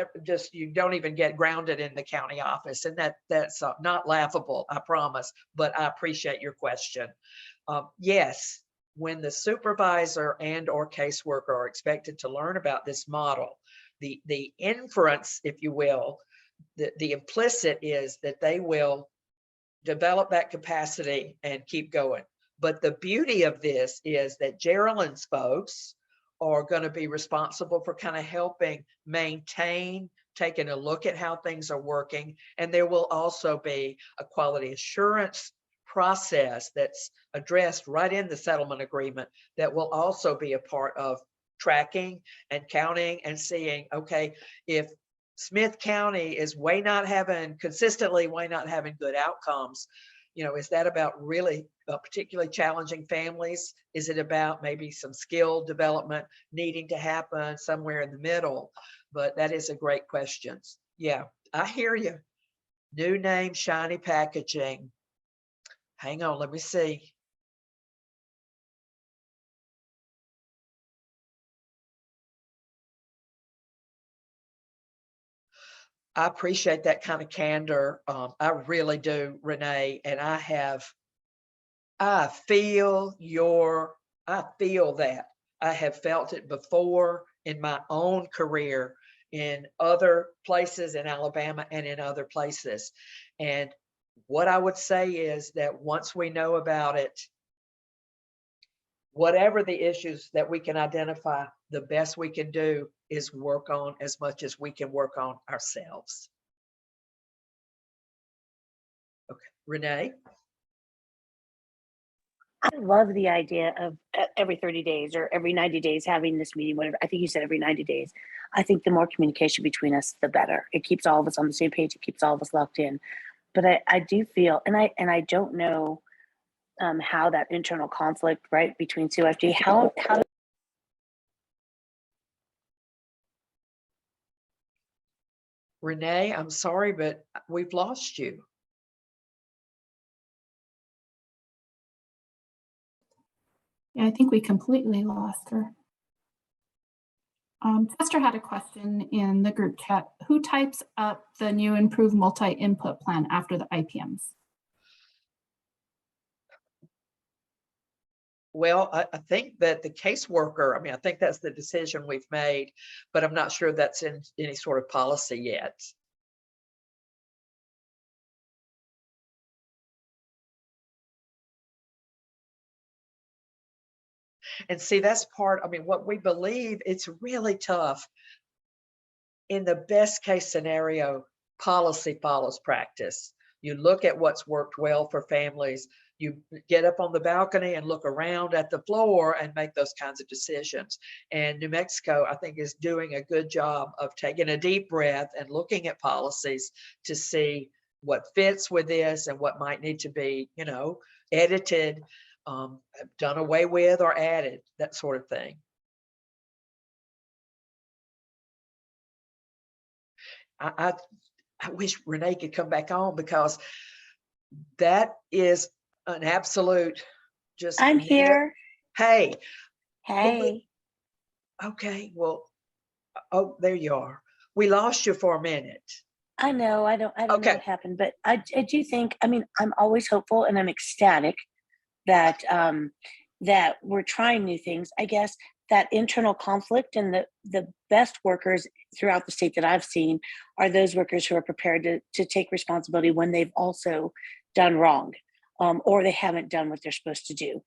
S2: you don't even get grounded in the county office. And that's not laughable, I promise, but I appreciate your question. Yes, when the supervisor and or caseworker are expected to learn about this model, the inference, if you will, the implicit is that they will develop that capacity and keep going. But the beauty of this is that Geraldine's folks are going to be responsible for kind of helping maintain, taking a look at how things are working. And there will also be a quality assurance process that's addressed right in the settlement agreement that will also be a part of tracking and counting and seeing, okay, if Smith County is consistently not having good outcomes, you know, is that about really particularly challenging families? Is it about maybe some skill development needing to happen somewhere in the middle? But that is a great question. Yeah, I hear you. New name, shiny packaging. Hang on, let me see. I appreciate that kind of candor. I really do, Renee. And I feel that. I have felt it before in my own career in other places in Alabama and in other places. And what I would say is that once we know about it, whatever the issues that we can identify, the best we can do is work on as much as we can work on ourselves. Okay, Renee?
S6: I love the idea of every 30 days or every 90 days having this meeting, whatever. I think you said every 90 days. I think the more communication between us, the better. It keeps all of us on the same page. It keeps all of us locked in. But I do feel, and I don't know how that internal conflict, right, between CYFD, how
S2: Renee, I'm sorry, but we've lost you.
S1: Yeah, I think we completely lost her. Chester had a question in the group chat. Who types up the new improved multi-input plan after the IPMs?
S2: Well, I think that the caseworker, I think that's the decision we've made, but I'm not sure that's in any sort of policy yet. And see, that's part, what we believe, it's really tough. In the best case scenario, policy follows practice. You look at what's worked well for families. You get up on the balcony and look around at the floor and make those kinds of decisions. And New Mexico, I think, is doing a good job of taking a deep breath and looking at policies to see what fits with this and what might need to be, edited, done away with, or added, that sort of thing. I wish Renee could come back on because that is an absolute just.
S6: I'm here.
S2: Hey.
S6: Hey.
S2: Okay. Well, oh, there you are. We lost you for a minute.
S6: I know. I don't know
S2: Okay.
S6: what happened, but I do think, I'm always hopeful and I'm ecstatic that that we're trying new things. I guess that internal conflict and the best workers throughout the state that I've seen are those workers who are prepared to take responsibility when they've also done wrong, or they haven't done what they're supposed to do.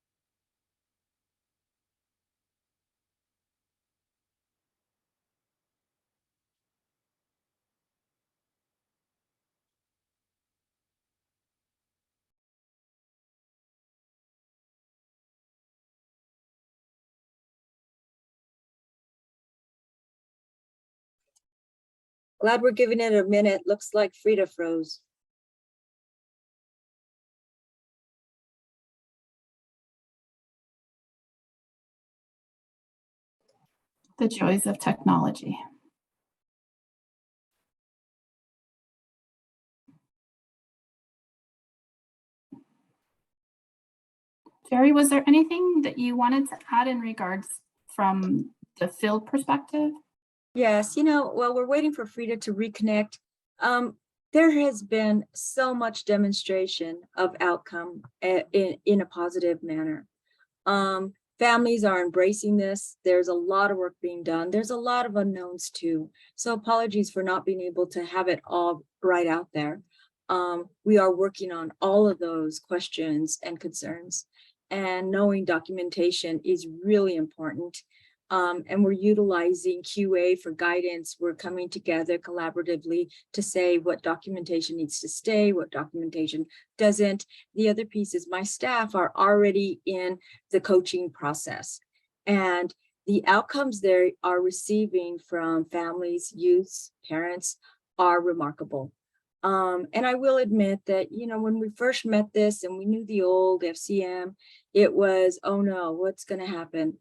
S3: Glad we're giving it a minute. Looks like Frida froze.
S1: The joys of technology. Jerry, was there anything that you wanted to add in regards from the field perspective?
S3: Yes, while we're waiting for Frida to reconnect, there has been so much demonstration of outcome in a positive manner. Families are embracing this. There's a lot of work being done. There's a lot of unknowns too. So apologies for not being able to have it all right out there. We are working on all of those questions and concerns, and knowing documentation is really important. And we're utilizing QA for guidance. We're coming together collaboratively to say what documentation needs to stay, what documentation doesn't. The other piece is my staff are already in the coaching process, and the outcomes they are receiving from families, youths, parents are remarkable. And I will admit that, when we first met this and we knew the old FCM, it was, oh no, what's going to happen?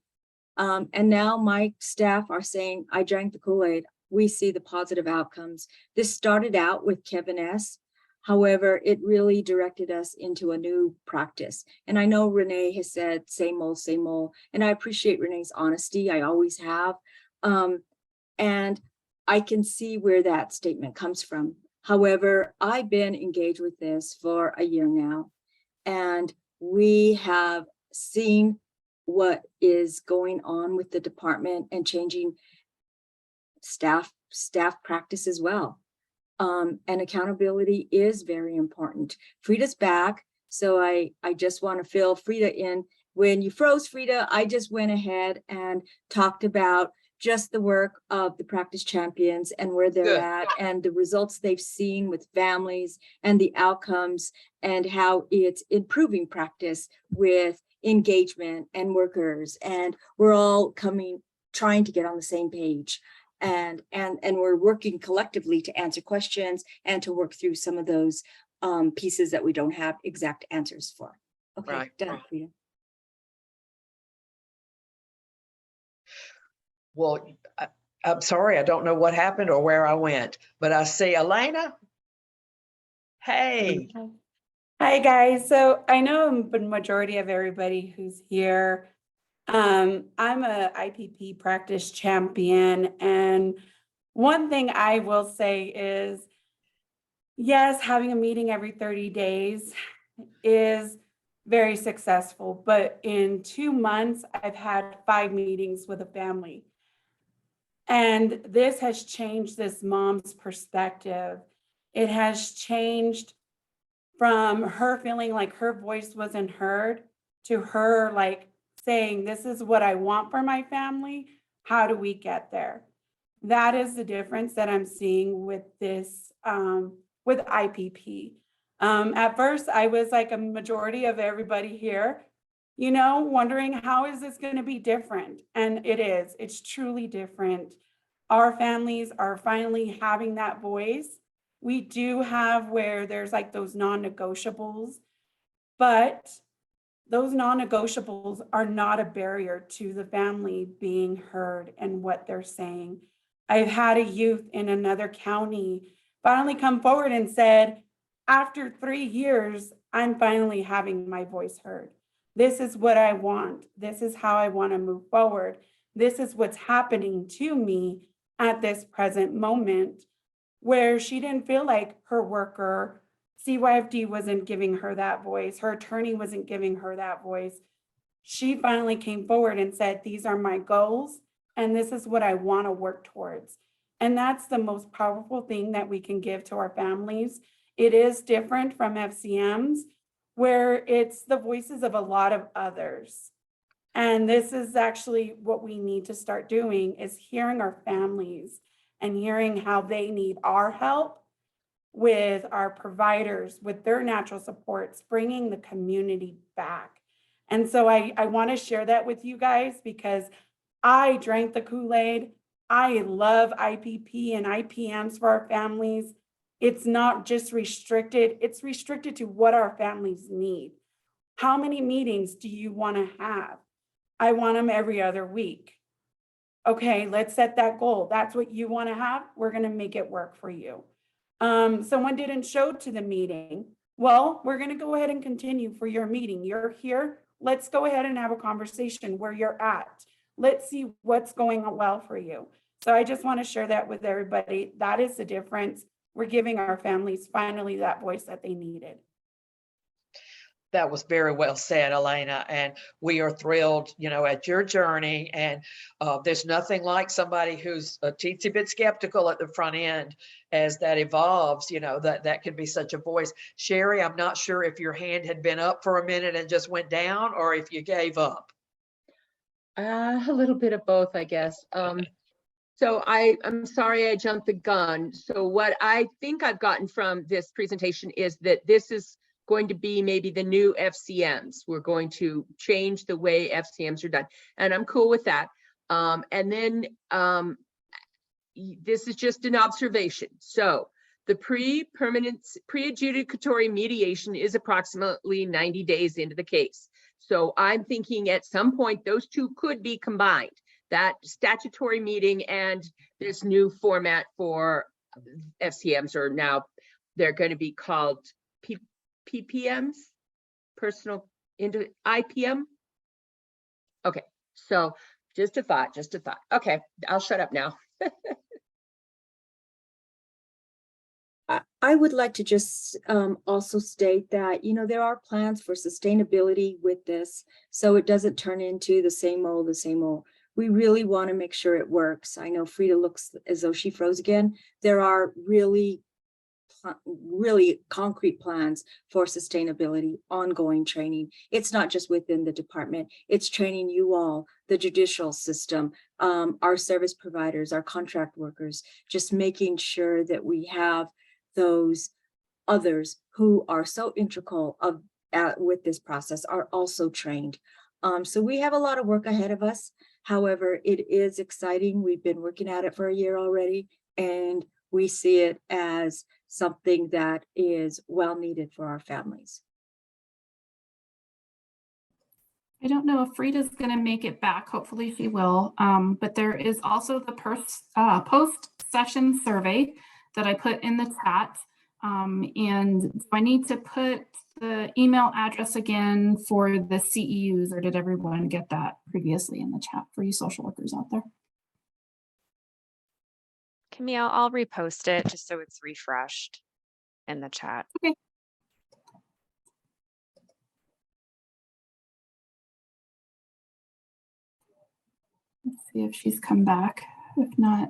S3: And now my staff are saying, I drank the Kool-Aid. We see the positive outcomes. This started out with Kevin S. However, it really directed us into a new practice. And I know Renee has said same old, and I appreciate Renee's honesty. I always have. And I can see where that statement comes from. However, I've been engaged with this for a year now, and we have seen what is going on with the department and changing staff practice as well. And accountability is very important. Frida's back, so I just want to fill Frida in. When you froze, Frida, I just went ahead and talked about just the work of the practice champions and where they're
S2: Good.
S3: at and the results they've seen with families and the outcomes and how it's improving practice with engagement and workers. And we're all trying to get on the same page. And we're working collectively to answer questions and to work through some of those pieces that we don't have exact answers for. Okay,
S2: Right.
S3: done, Frida.
S2: Well, I'm sorry, I don't know what happened or where I went, but I see Elena. Hey,
S7: Hi, guys. So I know the majority of everybody who's here. I'm a IPP practice champion. And one thing I will say is, yes, having a meeting every 30 days is very successful. But in 2 months, I've had 5 meetings with a family. And this has changed this mom's perspective. It has changed from her feeling like her voice wasn't heard to her like saying, this is what I want for my family. How do we get there? That is the difference that I'm seeing with this, with IPP. At first, I was like a majority of everybody here, wondering how is this going to be different? And it is, it's truly different. Our families are finally having that voice. We do have where there's like those non-negotiables, but those non-negotiables are not a barrier to the family being heard and what they're saying. I've had a youth in another county finally come forward and said, after 3 years, I'm finally having my voice heard. This is what I want. This is how I want to move forward. This is what's happening to me at this present moment, where she didn't feel like her worker, CYFD, wasn't giving her that voice. Her attorney wasn't giving her that voice. She finally came forward and said, these are my goals, and this is what I want to work towards. And that's the most powerful thing that we can give to our families. It is different from FCMs, where it's the voices of a lot of others. And this is actually what we need to start doing, is hearing our families and hearing how they need our help with our providers, with their natural supports, bringing the community back. And so I want to share that with you guys, because I drank the Kool-Aid. I love IPP and IPMs for our families. It's not just restricted, it's restricted to what our families need. How many meetings do you want to have? I want them every other week. Okay, let's set that goal. That's what you want to have. We're going to make it work for you. Someone didn't show to the meeting. Well, we're going to go ahead and continue for your meeting. You're here. Let's go ahead and have a conversation where you're at. Let's see what's going on well for you. So I just want to share that with everybody. That is the difference. We're giving our families finally that voice that they needed.
S2: That was very well said, Elena, and we are thrilled, at your journey. And there's nothing like somebody who's a teensy bit skeptical at the front end as that evolves. That can be such a voice. Sherry, I'm not sure if your hand had been up for a minute and just went down, or if you gave up.
S4: A little bit of both, I guess. So I'm sorry I jumped the gun. So what I think I've gotten from this presentation is that this is going to be maybe the new FCMs. We're going to change the way FCMs are done, and I'm cool with that. And then this is just an observation. So the pre-adjudicatory mediation is approximately 90 days into the case. So I'm thinking at some point those two could be combined, that statutory meeting and this new format for FCMs, or now they're going to be called PPMs, personal into IPM. Okay, so just a thought. Okay, I'll shut up now.
S3: I would like to just also state that, there are plans for sustainability with this, so it doesn't turn into the same old. We really want to make sure it works. I know Frida looks as though she froze again. There are really concrete plans for sustainability, ongoing training. It's not just within the department, it's training you all, the judicial system, our service providers, our contract workers, just making sure that we have those others who are so integral with this process are also trained. So we have a lot of work ahead of us. However, it is exciting. We've been working at it for a year already, and we see it as something that is well needed for our families.
S1: I don't know if Frida's going to make it back. Hopefully she will. But there is also the post-session survey that I put in the chat. And do I need to put the email address again for the CEUs, or did everyone get that previously in the chat for you social workers out there?
S8: Camille, I'll repost it just so it's refreshed in the chat.
S1: Okay. Let's see if she's come back. If not.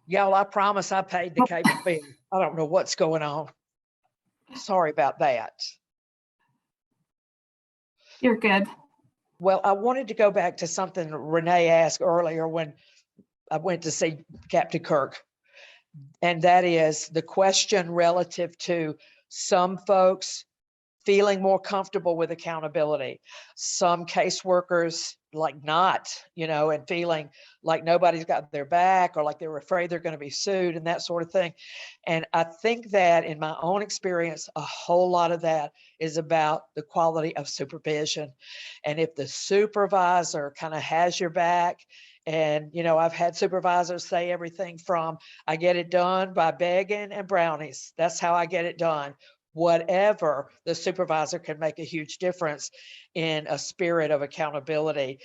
S2: Y'all, I promise I paid the cable bill. I don't know what's going on. Sorry about that.
S1: You're good.
S2: Well, I wanted to go back to something Renee asked earlier when I went to see Captain Kirk. And that is the question relative to some folks feeling more comfortable with accountability, some caseworkers like not, and feeling like nobody's got their back, or like they're afraid they're going to be sued and that sort of thing. And I think that in my own experience, a whole lot of that is about the quality of supervision. And if the supervisor kind of has your back, and, I've had supervisors say everything from, I get it done by begging and brownies. That's how I get it done. Whatever, the supervisor can make a huge difference in a spirit of accountability,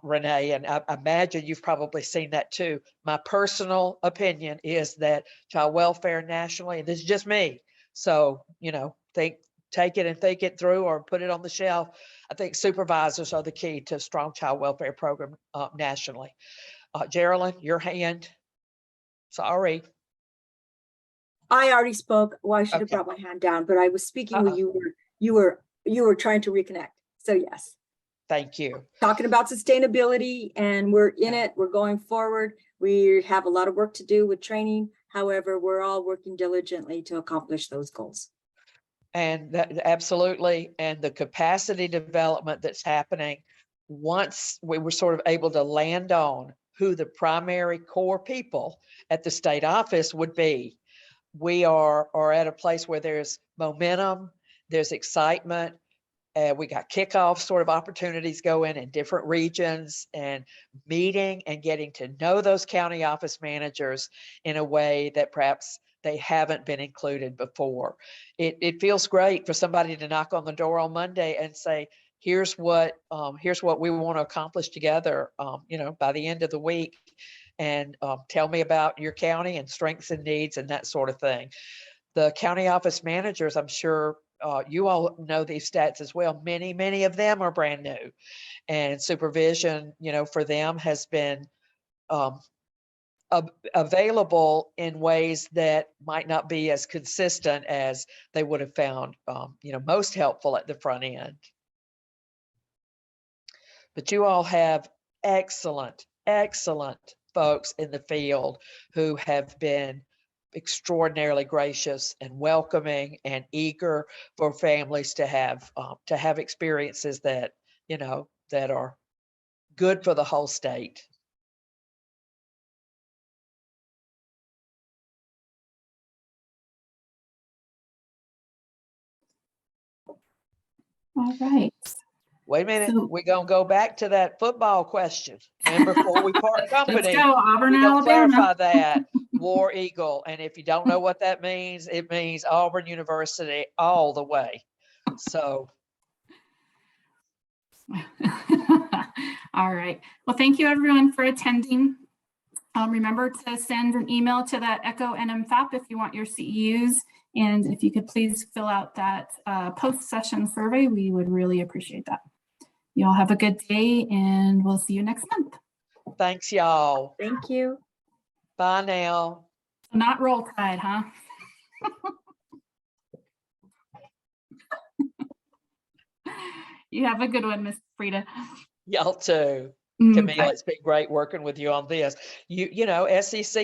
S2: Renee. And I imagine you've probably seen that too. My personal opinion is that child welfare nationally, and this is just me. So, take it and think it through, or put it on the shelf. I think supervisors are the key to a strong child welfare program nationally. Geraldine, your hand. Sorry.
S3: I already spoke. Well, I should have
S2: Okay.
S3: brought my hand down, but I was speaking when you were trying to reconnect. So yes.
S2: Thank you.
S3: Talking about sustainability, and we're in it. We're going forward. We have a lot of work to do with training. However, we're all working diligently to accomplish those goals.
S2: And that, absolutely. And the capacity development that's happening once we were sort of able to land on who the primary core people at the state office would be. We are at a place where there's momentum, there's excitement. We got kickoff sort of opportunities going in different regions, and meeting and getting to know those county office managers in a way that perhaps they haven't been included before. It feels great for somebody to knock on the door on Monday and say, here's what we want to accomplish together, by the end of the week, and tell me about your county and strengths and needs and that sort of thing. The county office managers, I'm sure you all know these stats as well. Many of them are brand new, and supervision, for them has been available in ways that might not be as consistent as they would have found, most helpful at the front end. But you all have excellent folks in the field who have been extraordinarily gracious and welcoming and eager for families to have experiences that, that are good for the whole state.
S1: All right.
S2: Wait a minute,
S1: So-
S2: we're gonna go back to that football question. And before we part company,
S1: Let's go, Auburn,
S2: we're gonna
S1: Alabama.
S2: clarify that. War Eagle. And if you don't know what that means, it means Auburn University all the way. So.
S1: All right. Well, thank you everyone for attending. Remember to send an email to that ECHO NMFAP if you want your CEUs. And if you could please fill out that post-session survey, we would really appreciate that. You all have a good day, and we'll see you next month.
S2: Thanks, y'all.
S3: Thank you.
S2: Bye now.
S1: Not Roll Tide, huh? You have a good one, Miss Frida.
S2: Y'all too.
S1: Bye.
S2: Camille, it's been great working with you on this. SEC